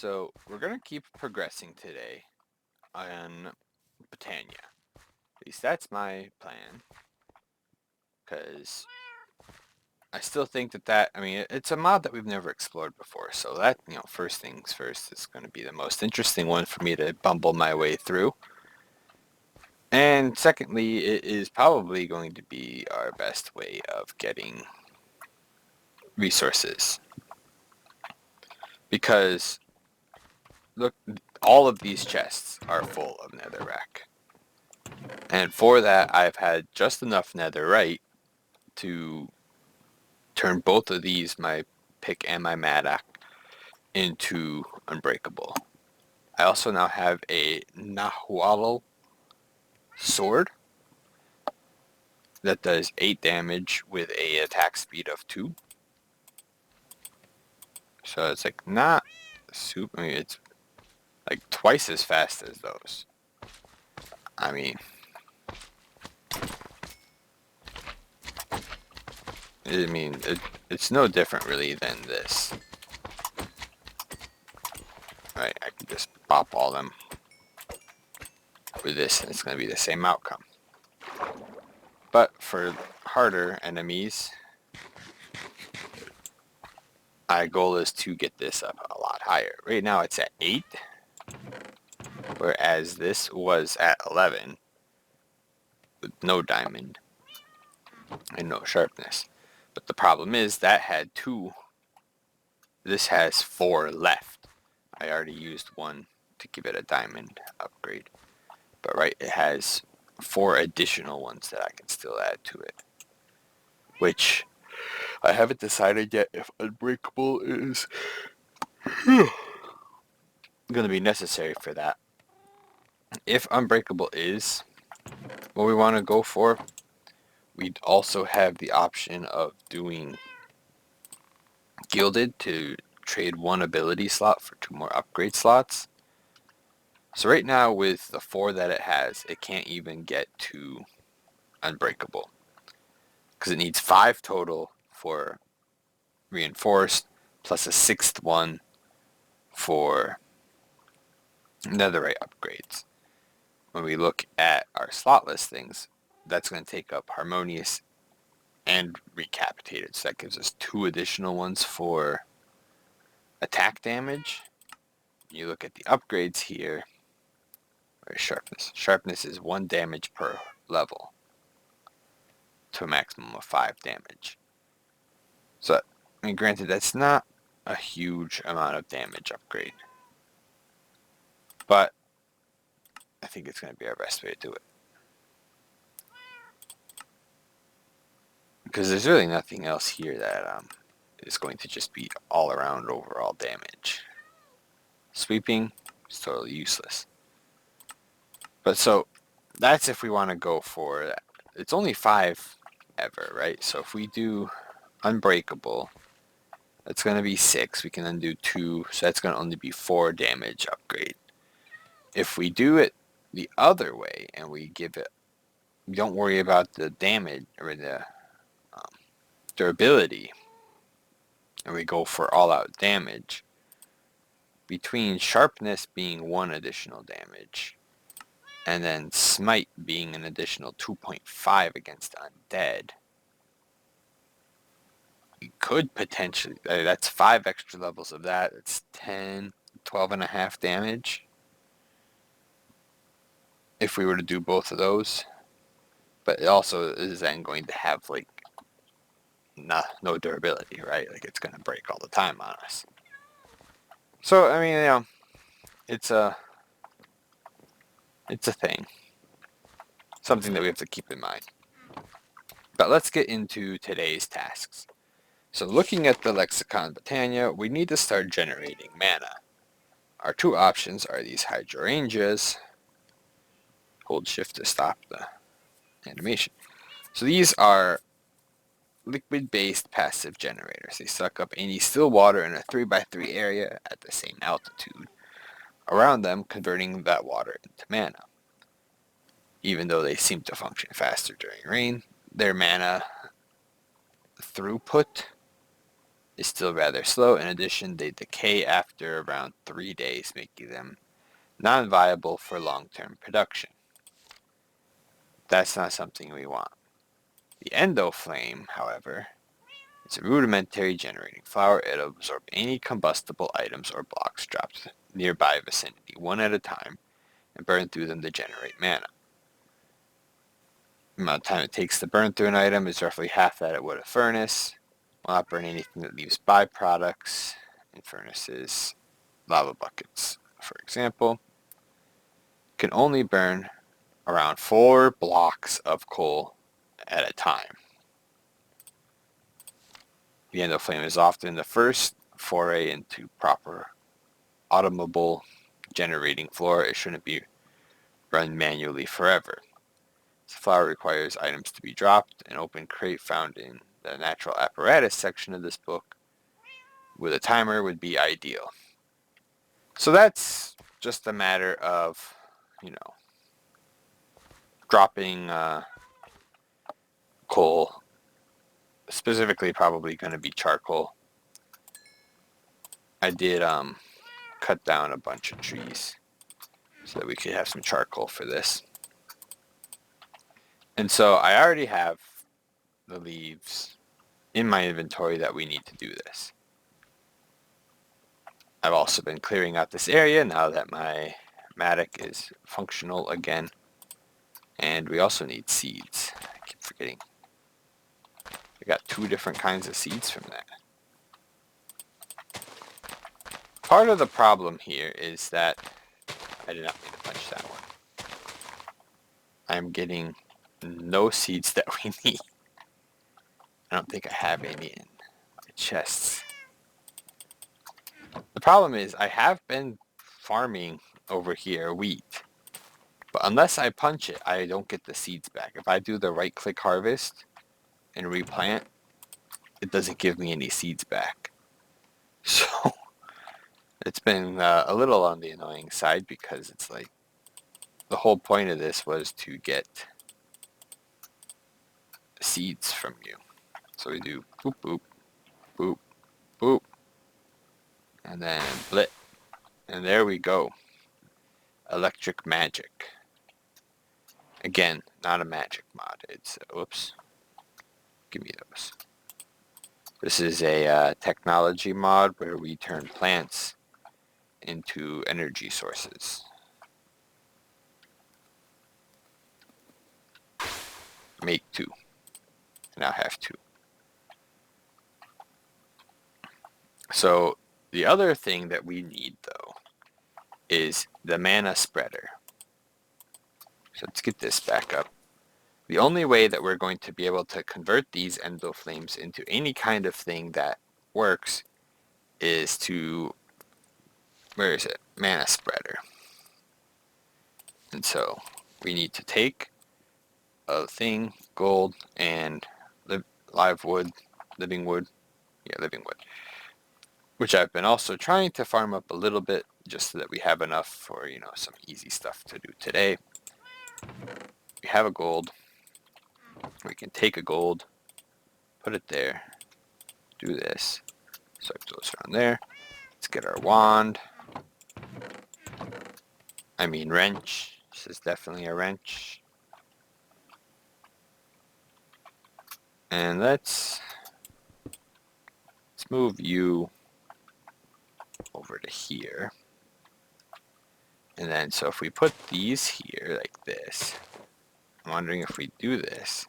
So we're gonna keep progressing today on Britannia. At least that's my plan, because I still think I mean, it's a mod that we've never explored before. So that, first things first is going to be the most interesting one for me to bumble my way through. And secondly, it is probably going to be our best way of getting resources. Because, look, all of these chests are full of netherrack. And for that, I've had just enough netherite to turn both of these, my pick and my Madak, into unbreakable. I also now have a Nahuatl sword that does 8 damage with a attack speed of 2. So it's like not super, I mean, it's like twice as fast as those. I mean, it's no different really than this. Right, I can just pop all them with this and it's going to be the same outcome. But for harder enemies, my goal is to get this up a lot higher. Right now it's at 8, whereas this was at 11 with no diamond and no sharpness. But the problem is that had 2. This has 4 left. I already used 1 to give it a diamond upgrade. But right, it has 4 additional ones that I can still add to it. Which I haven't decided yet if unbreakable is going to be necessary for that. If unbreakable is what we want to go for, we'd also have the option of doing gilded to trade 1 ability slot for 2 more upgrade slots. So right now with the 4 that it has, it can't even get to unbreakable because it needs 5 total for reinforced plus a 6th one for netherite upgrades. When we look at our slot listings, that's going to take up harmonious and recapitated, so that gives us 2 additional ones for attack damage. You look at the upgrades here. Where's sharpness? Sharpness is 1 damage per level to a maximum of 5 damage. So, I mean, granted, that's not a huge amount of damage upgrade, but I think it's going to be our best way to do it. Because there's really nothing else here that is going to just be all around overall damage. Sweeping is totally useless. But so, that's if we want to go for that. It's only 5 ever, right? So if we do unbreakable, that's going to be 6. We can then do 2, so that's going to only be 4 damage upgrade. If we do it the other way and we don't worry about the damage or the durability, and we go for all-out damage, between sharpness being 1 additional damage and then smite being an additional 2.5 against undead, we could potentially, that's 5 extra levels of that. It's 10, 12.5 damage if we were to do both of those. But it also is then going to have like no durability, right? Like it's going to break all the time on us. So I mean, it's a thing, something that we have to keep in mind. But let's get into today's tasks. So looking at the Lexicon Britannia, we need to start generating mana. Our 2 options are these hydrangeas. Hold shift to stop the animation. So these are liquid-based passive generators. They suck up any still water in a 3x3 area at the same altitude around them, converting that water into mana. Even though they seem to function faster during rain, their mana throughput is still rather slow. In addition, they decay after around 3 days, making them non-viable for long-term production. That's not something we want. The endoflame, however, is a rudimentary generating flower. It'll absorb any combustible items or blocks dropped nearby vicinity, one at a time, and burn through them to generate mana. The amount of time it takes to burn through an item is roughly half that it would a furnace. Will not burn anything that leaves byproducts in furnaces. Lava buckets, for example, can only burn around 4 blocks of coal at a time. The endoflame is often the first foray into proper automobile generating floor. It shouldn't be run manually forever. This flower requires items to be dropped. An open crate found in the natural apparatus section of this book with a timer would be ideal. So that's just a matter of, dropping coal. Specifically probably going to be charcoal. I did cut down a bunch of trees so that we could have some charcoal for this. And so I already have the leaves in my inventory that we need to do this. I've also been clearing out this area now that my mattock is functional again. And we also need seeds. I keep forgetting. I got 2 different kinds of seeds from that. Part of the problem here is that I did not mean to punch that one. I'm getting no seeds that we need. I don't think I have any in my chests. The problem is I have been farming over here wheat. But unless I punch it, I don't get the seeds back. If I do the right click harvest and replant, it doesn't give me any seeds back. So it's been a little on the annoying side because it's like the whole point of this was to get seeds from you. So we do boop, boop, boop, boop, and then blit. And there we go. Electric magic. Again, not a magic mod. It's, whoops. Give me those. This is a technology mod where we turn plants into energy sources. Make 2. I now have 2. So the other thing that we need though is the mana spreader. So let's get this back up. The only way that we're going to be able to convert these endoflames into any kind of thing that works is to, where is it? Mana spreader. And so we need to take a thing, gold, and live wood, living wood, which I've been also trying to farm up a little bit just so that we have enough for, some easy stuff to do today. We have a gold. We can take a gold, put it there, do this, swipe those around there. Let's get our wand. I mean wrench. This is definitely a wrench. And let's move you over to here. And then, so if we put these here like this, I'm wondering if we do this.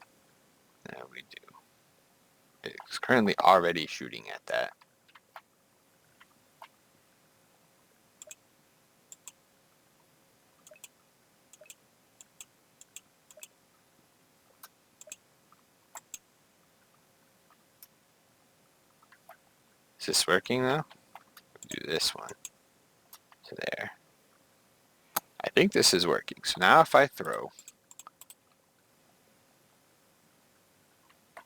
No, we do. It's currently already shooting at that. Is this working now? Do this one to there. I think this is working. So now if I throw...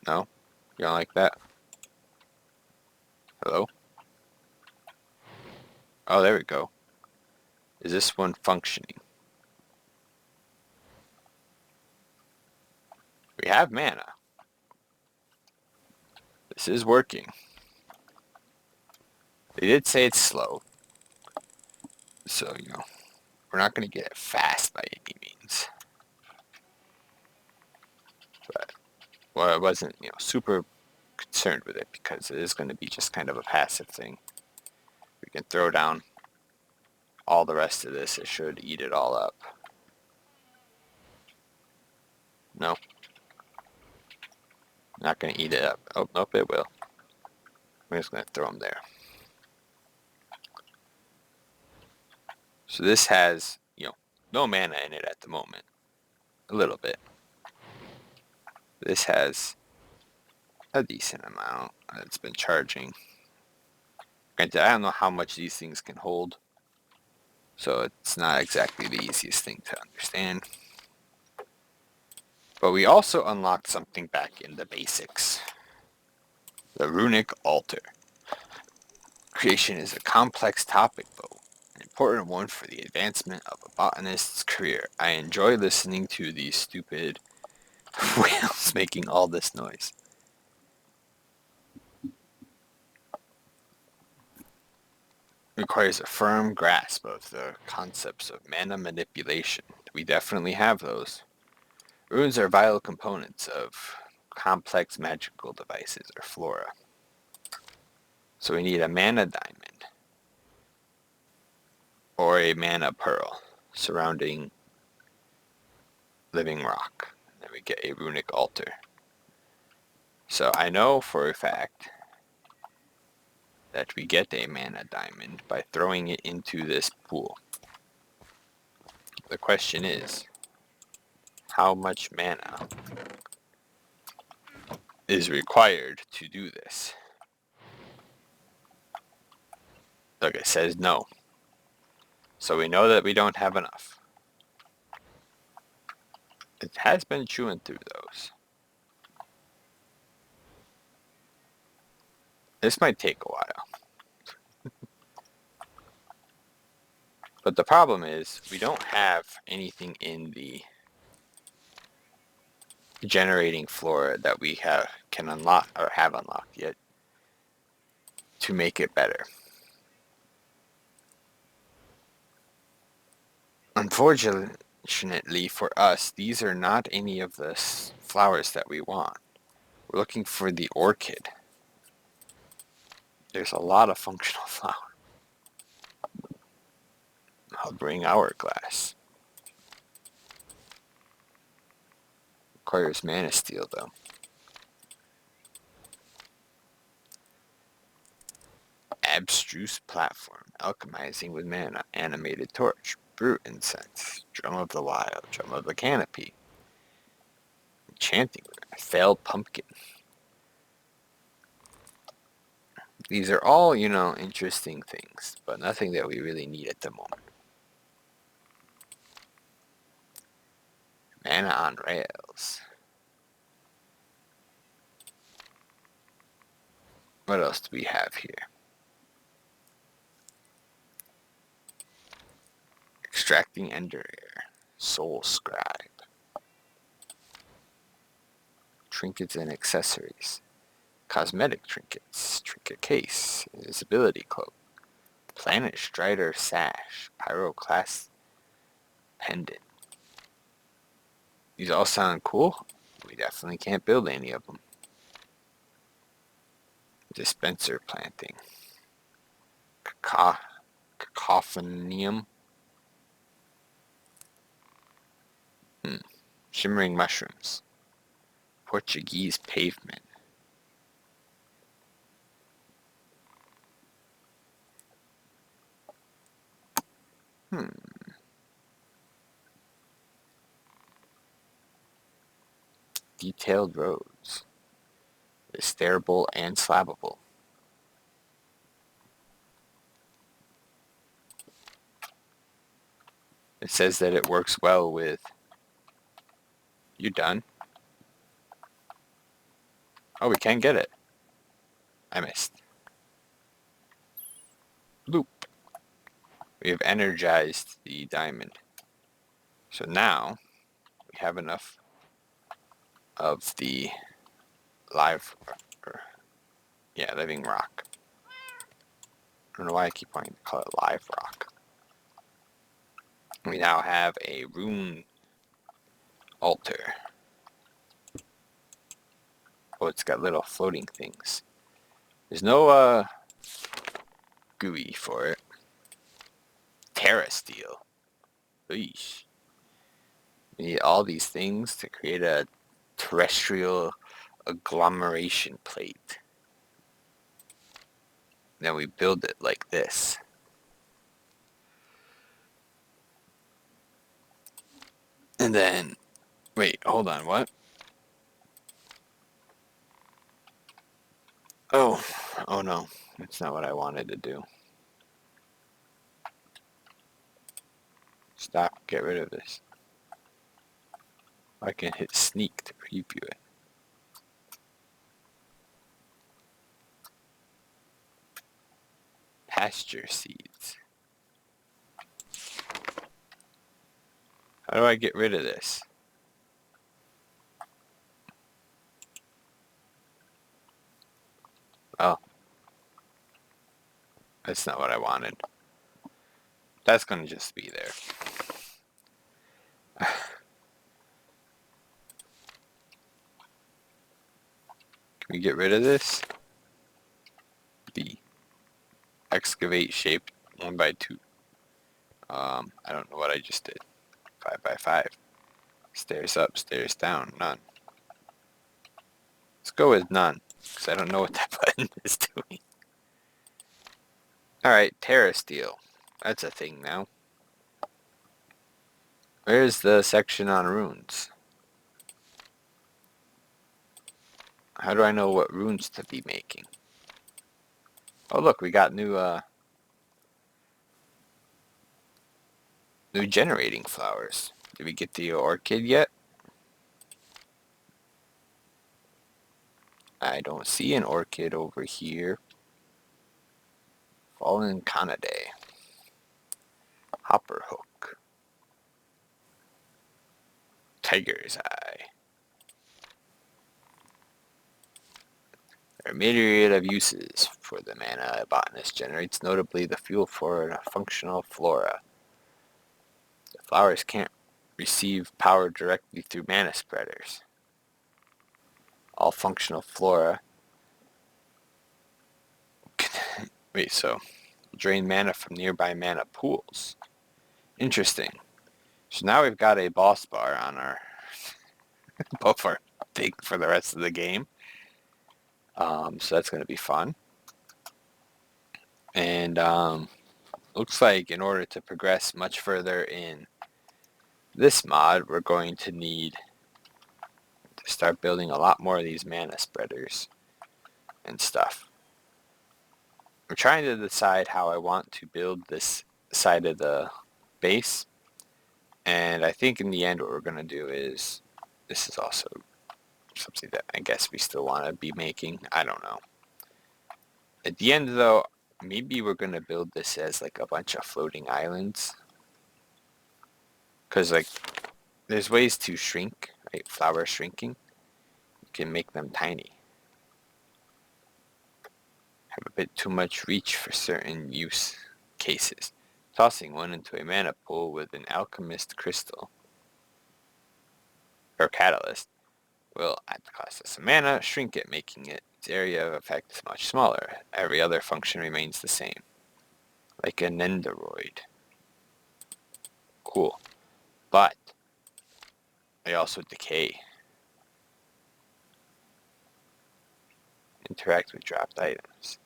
No? You don't like that? Hello? Oh, there we go. Is this one functioning? We have mana. This is working. They did say it's slow, so, we're not going to get it fast by any means. But, well, I wasn't, super concerned with it because it is going to be just kind of a passive thing. We can throw down all the rest of this. It should eat it all up. No. Not going to eat it up. Oh, nope, it will. I'm just going to throw them there. So this has, no mana in it at the moment. A little bit. This has a decent amount. It's been charging. Granted, I don't know how much these things can hold. So it's not exactly the easiest thing to understand. But we also unlocked something back in the basics. The runic altar. Creation is a complex topic, though an important one for the advancement of a botanist's career. I enjoy listening to these stupid whales making all this noise. Requires a firm grasp of the concepts of mana manipulation. We definitely have those. Runes are vital components of complex magical devices or flora. So we need a mana diamond or a mana pearl surrounding living rock. Then we get a runic altar. So I know for a fact that we get a mana diamond by throwing it into this pool. The question is, how much mana is required to do this? Look, it says no. So we know that we don't have enough. It has been chewing through those. This might take a while. But the problem is, we don't have anything in the generating flora that we can unlock or have unlocked yet to make it better. Unfortunately for us, these are not any of the flowers that we want. We're looking for the orchid. There's a lot of functional flower. I'll bring hourglass. Requires mana steel though. Abstruse platform. Alchemizing with mana. Animated torch. Brute incense. Drum of the wild. Drum of the canopy. Enchanting. Failed pumpkin. These are all, interesting things, but nothing that we really need at the moment. Mana on rails. What else do we have here? Extracting ender air. Soul scribe. Trinkets and accessories. Cosmetic trinkets. Trinket case. Invisibility cloak. Planet Strider sash. Pyroclast pendant. These all sound cool. We definitely can't build any of them. Dispenser planting. Cacophonium. Shimmering mushrooms. Portuguese pavement. Detailed roads. Stairable and slabbable. It says that it works well with... You done? Oh, we can get it. I missed. Loop. We have energized the diamond. So now we have enough of the living rock. I don't know why I keep wanting to call it live rock. We now have a rune altar. Oh, it's got little floating things. There's no GUI for it. Terra steel. Eesh. We need all these things to create a terrestrial agglomeration plate. Then we build it like this. And then, wait, hold on, what? Oh, oh no, that's not what I wanted to do. Stop, get rid of this. I can hit sneak to preview it. Pasture seeds. How do I get rid of this? Oh, that's not what I wanted. That's gonna just be there. Can we get rid of this? The excavate shape 1x2. I don't know what I just did. 5x5. Stairs up, stairs down, none. Let's go with none, because I don't know what that button is doing. Alright, Terra Steel. That's a thing now. Where's the section on runes? How do I know what runes to be making? Oh look, we got new generating flowers. Did we get the orchid yet? I don't see an orchid over here. Fallen Canidae. Hopper hook. Tiger's eye. There are a myriad of uses for the mana a botanist generates, notably the fuel for a functional flora. The flowers can't receive power directly through mana spreaders. All functional flora wait, so drain mana from nearby mana pools. Interesting. So now we've got a boss bar on our buffer thing for the rest of the game. So that's going to be fun. And looks like in order to progress much further in this mod, we're going to need to start building a lot more of these mana spreaders and stuff. I'm trying to decide how I want to build this side of the base. And I think in the end what we're going to do is, this is also something that I guess we still want to be making. I don't know. At the end though, maybe we're going to build this as like a bunch of floating islands. Because like, there's ways to shrink, right? Flower shrinking. You can make them tiny. Have a bit too much reach for certain use cases. Tossing one into a mana pool with an alchemist crystal or catalyst will, at the cost of some mana, shrink it, making its area of effect much smaller. Every other function remains the same. Like a Nendoroid. Cool. But they also decay. Interact with dropped items.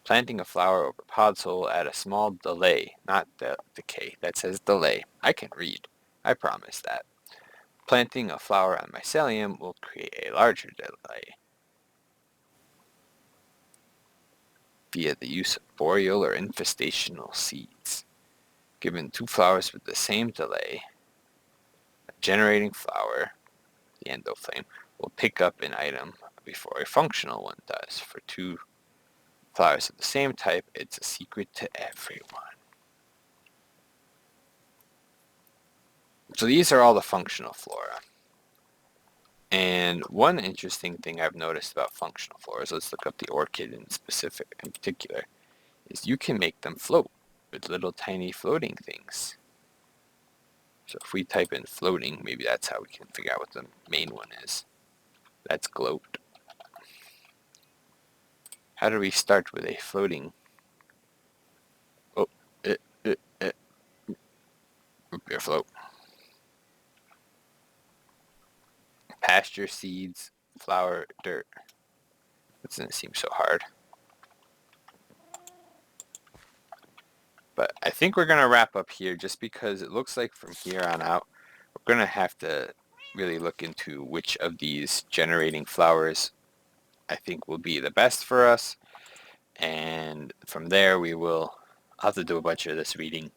Planting a flower over pods will add a small delay, not decay. That says delay. I can read. I promise that. Planting a flower on mycelium will create a larger delay via the use of boreal or infestational seeds. Given two flowers with the same delay, a generating flower, the endoflame, will pick up an item before a functional one does. For two flowers of the same type, it's a secret to everyone. So these are all the functional flora. And one interesting thing I've noticed about functional floras, let's look up the orchid in particular, is you can make them float with little tiny floating things. So if we type in floating, maybe that's how we can figure out what the main one is. That's gloat. How do we start with a floating? Oh, root beer float. Pasture seeds, flour, dirt. That doesn't seem so hard. But I think we're going to wrap up here just because it looks like from here on out, we're going to have to really look into which of these generating flowers I think will be the best for us. And from there I'll have to do a bunch of this reading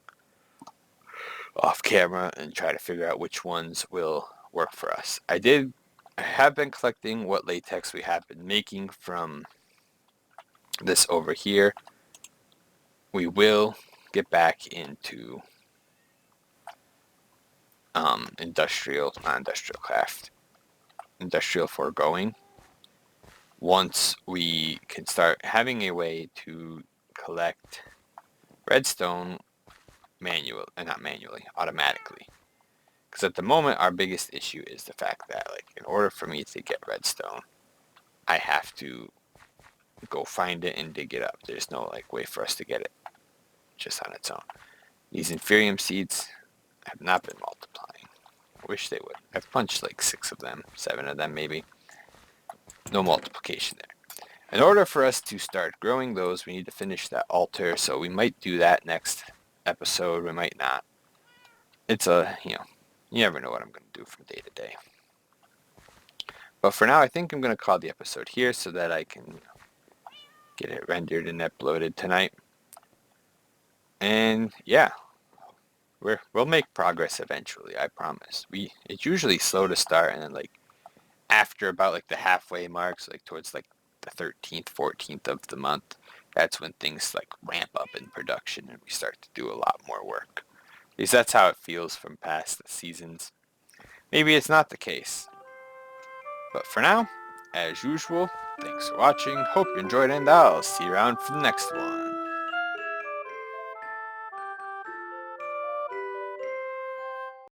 off camera and try to figure out which ones will work for us. I have been collecting what latex we have been making from this over here. We will get back into industrial foregoing once we can start having a way to collect redstone automatically. Because at the moment, our biggest issue is the fact that, like, in order for me to get redstone, I have to go find it and dig it up. There's no, like, way for us to get it just on its own. These inferium seeds have not been multiplying. I wish they would. I've punched, like, 6 of them, 7 of them maybe. No multiplication there. In order for us to start growing those, we need to finish that altar, so we might do that next episode. We might not. It's you never know what I'm going to do from day to day. But for now, I think I'm going to call the episode here so that I can get it rendered and uploaded tonight. And yeah, we'll make progress eventually, I promise. It's usually slow to start, and then like after about like the halfway mark, so like towards like the 13th, 14th of the month, that's when things like ramp up in production and we start to do a lot more work. At least that's how it feels from past seasons. Maybe it's not the case. But for now, as usual, thanks for watching, hope you enjoyed, and I'll see you around for the next one.